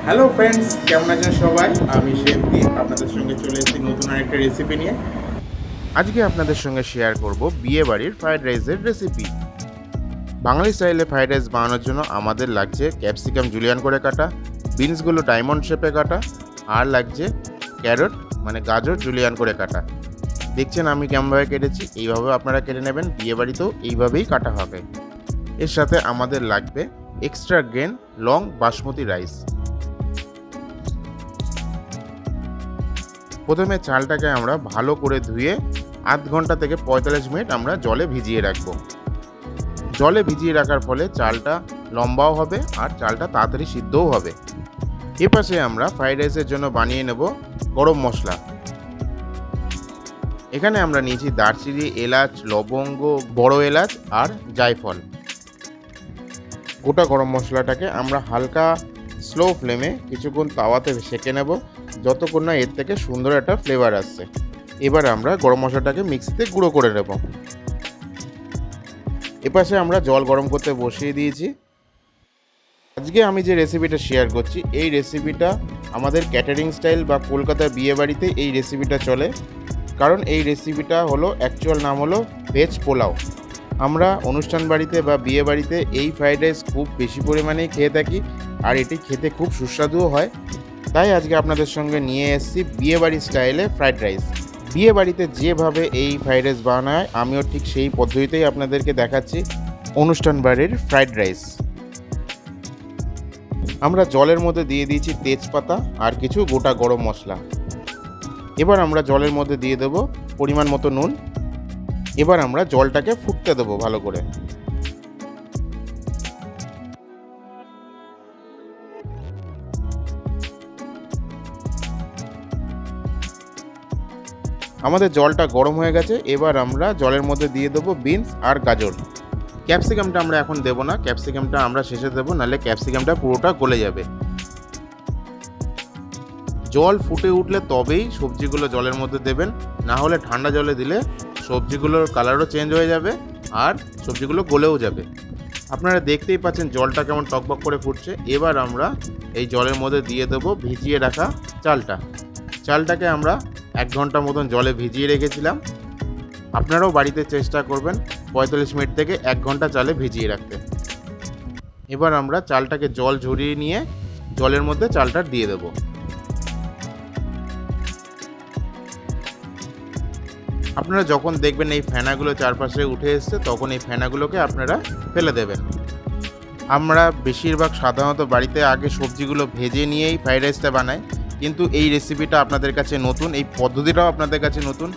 Hello friends, কেমন আছেন সবাই? আমি শেফ দীপ আপনাদের সঙ্গে চলে এসেছি নতুন আরেকটা রেসিপি নিয়ে। আজকে আপনাদের সঙ্গে শেয়ার করব বিয়ে বাড়ির ফ্রাইড রাইসের রেসিপি। বাঙালি স্টাইলে ফ্রাইড রাইস বানানোর জন্য আমাদের লাগছে ক্যাপসিকাম জুলিয়ান করে কাটা, বিনসগুলো ডায়মন্ড শেপে কাটা, আর লাগছে ক্যারট মানে গাজর জুলিয়ান করে কাটা। দেখছেন আমি কেমনভাবে কেটেছি, এইভাবে আপনারা কেটে নেবেন। বিয়ে বাড়িতেও এইভাবেই কাটা হবে। এর সাথে আমাদের লাগবে extra grain long basmati rice. প্রথমে চালটাকে আমরা ভালো করে ধুয়ে আধ ঘন্টা থেকে 45 মিনিট আমরা জলে ভিজিয়ে রাখব। জলে ভিজিয়ে রাখার ফলে চালটা লম্বাও হবে আর চালটা তাড়াতাড়ি সিদ্ধও হবে। এপাশে আমরা ফ্রাইড রাইসের জন্য বানিয়ে নেব গরম মশলা। এখানে আমরা নিয়েছি দারচিনি, এলাচ, লবঙ্গ, বড় এলাচ আর জায়ফল। গোটা গরম মশলাটাকে আমরা হালকা স্লো ফ্লেমে কিছুক্ষণ তাওয়াতে সেঁকে নেব, যতক্ষণ না এর থেকে সুন্দর একটা ফ্লেভার আসছে। এবার আমরা গরম মশলাটাকে মিক্সিতে গুঁড়ো করে নেব। এপাশে আমরা জল গরম করতে বসিয়ে দিয়েছি। আজকে আমি যে রেসিপিটা শেয়ার করছি, এই রেসিপিটা আমাদের ক্যাটারিং স্টাইল বা কলকাতার বিয়ে বাড়িতে এই রেসিপিটা চলে। কারণ এই রেসিপিটা হলো অ্যাকচুয়াল নাম হলো ভেজ পোলাও। আমরা অনুষ্ঠান বাড়িতে বা বিয়ে বাড়িতে এই ফ্রাইড রাইস খুব বেশি পরিমাণেই খেয়ে থাকি, আর এটি খেতে খুব সুস্বাদুও হয়। তাই আজকে আপনাদের সঙ্গে নিয়ে এসেছি বিয়েবাড়ি স্টাইলে ফ্রাইড রাইস। বিয়ে বাড়িতে যেভাবে এই ফ্রাইড রাইস বানানো হয়, আমিও ঠিক সেই পদ্ধতিতেই আপনাদেরকে দেখাচ্ছি অনুষ্ঠান বাড়ির ফ্রাইড রাইস। আমরা জলের মধ্যে দিয়ে দিয়েছি তেজপাতা আর কিছু গোটা গরম মশলা। এবার আমরা জলের মধ্যে দিয়ে দেবো পরিমাণ মতো নুন। এবার আমরা জলটাকে ফুটতে দেবো ভালো করে। আমাদের জলটা গরম হয়ে গেছে। এবার আমরা জলের মধ্যে দিয়ে দেবো বিনস আর গাজর। ক্যাপসিকামটা আমরা এখন দেবো না, ক্যাপসিকামটা আমরা শেষে দেবো, নাহলে ক্যাপসিকামটা পুরোটা গলে যাবে। জল ফুটে উঠলে তবেই সবজিগুলো জলের মধ্যে দেবেন, না হলে ঠান্ডা জলে দিলে সবজিগুলোর কালারও চেঞ্জ হয়ে যাবে আর সবজিগুলো গলেও যাবে। আপনারা দেখতেই পাচ্ছেন জলটা কেমন টকবক করে ফুটছে। এবার আমরা এই জলের মধ্যে দিয়ে দেবো ভিজিয়ে রাখা চালটাকে আমরা 1 ঘন্টা মতন জলে ভিজিয়ে রেখেছিলাম। আপনারাও বাড়িতে চেষ্টা করবেন 45 মিনিট থেকে 1 ঘন্টা চালে ভিজিয়ে রাখতে। এবার আমরা চালটাকে জল ঝরিয়ে নিয়ে জলের মধ্যে চালটা দিয়ে দেবো। আপনারা যখন দেখবেন এই ফেনাগুলো চারপাশে উঠে এসছে, তখন এই ফেনাগুলোকে আপনারা ফেলে দেবেন। আমরা বেশিরভাগ সাধারণত বাড়িতে আগে সবজিগুলো ভেজে নিয়েই ফ্রাইড রাইসটা বানাই, কিন্তু এই রেসিপিটা আপনাদের কাছে নতুন, এই পদ্ধতিটাও আপনাদের কাছে নতুন।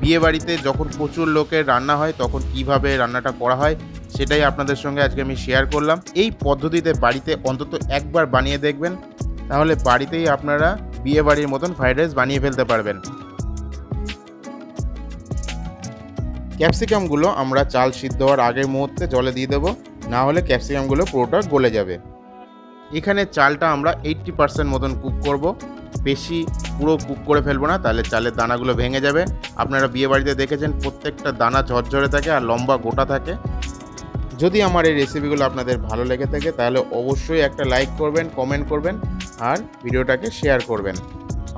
বিয়ে বাড়িতে যখন প্রচুর লোকের রান্না হয় তখন কিভাবে রান্নাটা করা হয় সেটাই আপনাদের সঙ্গে আজকে আমি শেয়ার করলাম। এই পদ্ধতিতে বাড়িতে অন্তত একবার বানিয়ে দেখবেন, তাহলে বাড়িতেই আপনারা বিয়ে বাড়ির মতন ফ্রাইড রাইস বানিয়ে ফেলতে পারবেন। ক্যাপসিকামগুলো আমরা চাল সিদ্ধ হওয়ার আগের মুহূর্তে জলে দিয়ে দেবো, না হলে ক্যাপসিকামগুলো পুরোটা গলে যাবে। এখানে চালটা আমরা 80% মতন কুক করব, বেশি পুরো কুক করে ফেলবো না, তাহলে চালের দানাগুলো ভেঙে যাবে। আপনারা বিয়ে বাড়িতে দেখেছেন প্রত্যেকটা দানা ঝরঝরে থাকে আর লম্বা গোটা থাকে। যদি আমার এই রেসিপিগুলো আপনাদের ভালো লেগে থাকে তাহলে অবশ্যই একটা লাইক করবেন, কমেন্ট করবেন আর ভিডিওটাকে শেয়ার করবেন।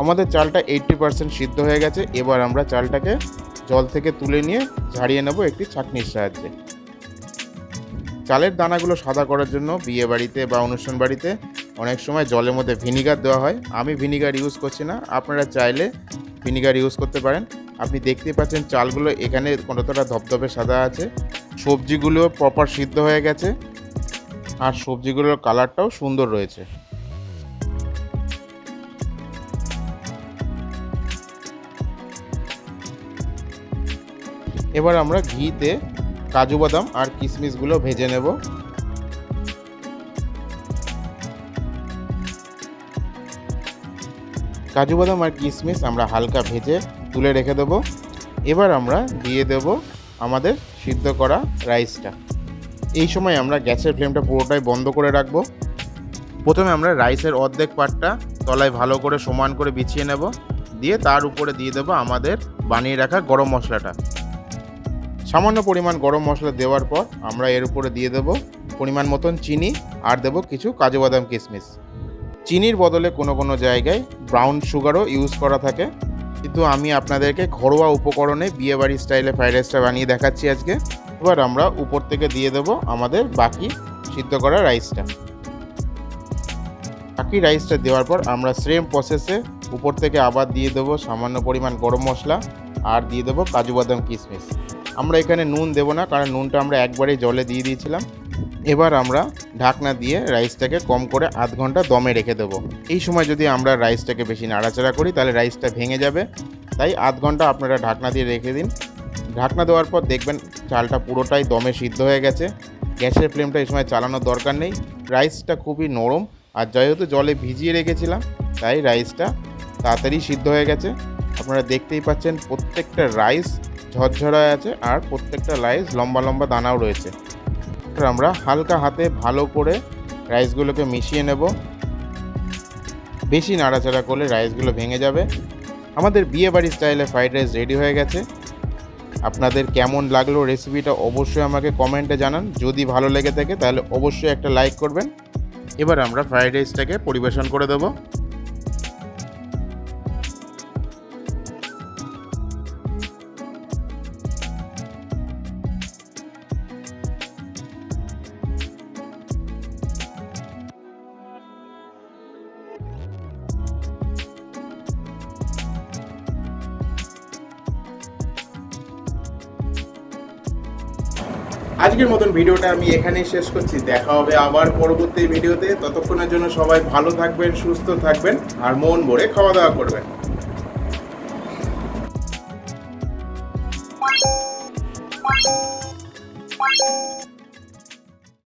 আমাদের চালটা 80% সিদ্ধ হয়ে গেছে। এবার আমরা চালটাকে জল থেকে তুলে নিয়ে ঝাড়িয়ে নেব একটি ছাঁকনির সাহায্যে। চালের দানাগুলো সাদা করার জন্য বিয়ে বাড়িতে বা অনুষ্ঠান বাড়িতে অনেক সময় জলের মধ্যে ভিনিগার দেওয়া হয়। আমি ভিনিগার ইউজ করছি না, আপনারা চাইলে ভিনিগার ইউজ করতে পারেন। আপনি দেখতেই পাচ্ছেন চালগুলো এখানে কতটা ধবধবে সাদা আছে। সবজিগুলো প্রপার সিদ্ধ হয়ে গেছে আর সবজিগুলোর কালারটাও সুন্দর রয়েছে। এবার আমরা ঘিতে কাজু বাদাম আর কিশমিশগুলো ভেজে নেব। কাজু বাদাম আর কিশমিশ আমরা হালকা ভেজে তুলে রেখে দেব। এবার আমরা দিয়ে দেব আমাদের সিদ্ধ করা রাইসটা। এই সময় আমরা গ্যাসের ফ্লেমটা পুরোটাই বন্ধ করে রাখব। প্রথমে আমরা রাইসের অর্ধেক পাটটা তলায় ভালো করে সমান করে বিছিয়ে নেব, দিয়ে তার উপরে দিয়ে দেব আমাদের বানিয়ে রাখা গরম মশলাটা। সামান্য পরিমাণ গরম মশলা দেওয়ার পর আমরা এর উপরে দিয়ে দেব পরিমাণ মতন চিনি আর দেব কিছু কাজু বাদাম কিশমিশ। চিনির বদলে কোনো কোনো জায়গায় ব্রাউন সুগারও ইউজ করা থাকে, কিন্তু আমি আপনাদেরকে ঘরোয়া উপকরণে বিয়েবাড়ি স্টাইলে ফ্রাইড রাইসটা বানিয়ে দেখাচ্ছি আজকে। এবার আমরা উপর থেকে দিয়ে দেবো আমাদের বাকি সিদ্ধ করা রাইসটা। বাকি রাইসটা দেওয়ার পর আমরা সেম প্রসেসে উপর থেকে আবার দিয়ে দেবো সামান্য পরিমাণ গরম মশলা আর দিয়ে দেবো কাজু বাদাম কিশমিশ। আমরা এখানে নুন দেবো না, কারণ নুনটা আমরা একবারেই জলে দিয়ে দিয়েছিলাম। এবার আমরা ঢাকনা দিয়ে রাইসটাকে কম করে আধ ঘন্টা দমে রেখে দেবো। এই সময় যদি আমরা রাইসটাকে বেশি নাড়াচাড়া করি তাহলে রাইসটা ভেঙে যাবে, তাই আধ ঘন্টা আপনারা ঢাকনা দিয়ে রেখে দিন। ঢাকনা দেওয়ার পর দেখবেন চালটা পুরোটাই দমে সিদ্ধ হয়ে গেছে। গ্যাসের ফ্লেমটা এই সময় চালানোর দরকার নেই। রাইসটা খুবই নরম, আর যেহেতু জলে ভিজিয়ে রেখেছিলাম তাই রাইসটা তাড়াতাড়ি সিদ্ধ হয়ে গেছে। আপনারা দেখতেই পাচ্ছেন প্রত্যেকটা রাইস ঝরঝরা আছে আর প্রত্যেকটা রাইস লম্বা লম্বা দানাও রয়েছে। আমরা হালকা হাতে ভালো করে রাইসগুলোকে মিশিয়ে নেব। বেশি নাড়াচাড়া করলে রাইসগুলো ভেঙে যাবে। আমাদের বিয়েবাড়ি স্টাইলে ফ্রাইড রাইস রেডি হয়ে গেছে। আপনাদের কেমন লাগলো রেসিপিটা অবশ্যই আমাকে কমেন্টে জানান। যদি ভালো লেগে থাকে তাহলে অবশ্যই একটা লাইক করবেন। এবার আমরা ফ্রাইড রাইসটাকে পরিবেশন করে দেবো। আজকের মতন ভিডিওটা আমি এখানেই শেষ করছি। দেখা হবে আবার পরবর্তী ভিডিওতে। ততক্ষণের জন্য সবাই ভালো থাকবেন, সুস্থ থাকবেন আর মন ভরে খাওয়া দাওয়া করবেন।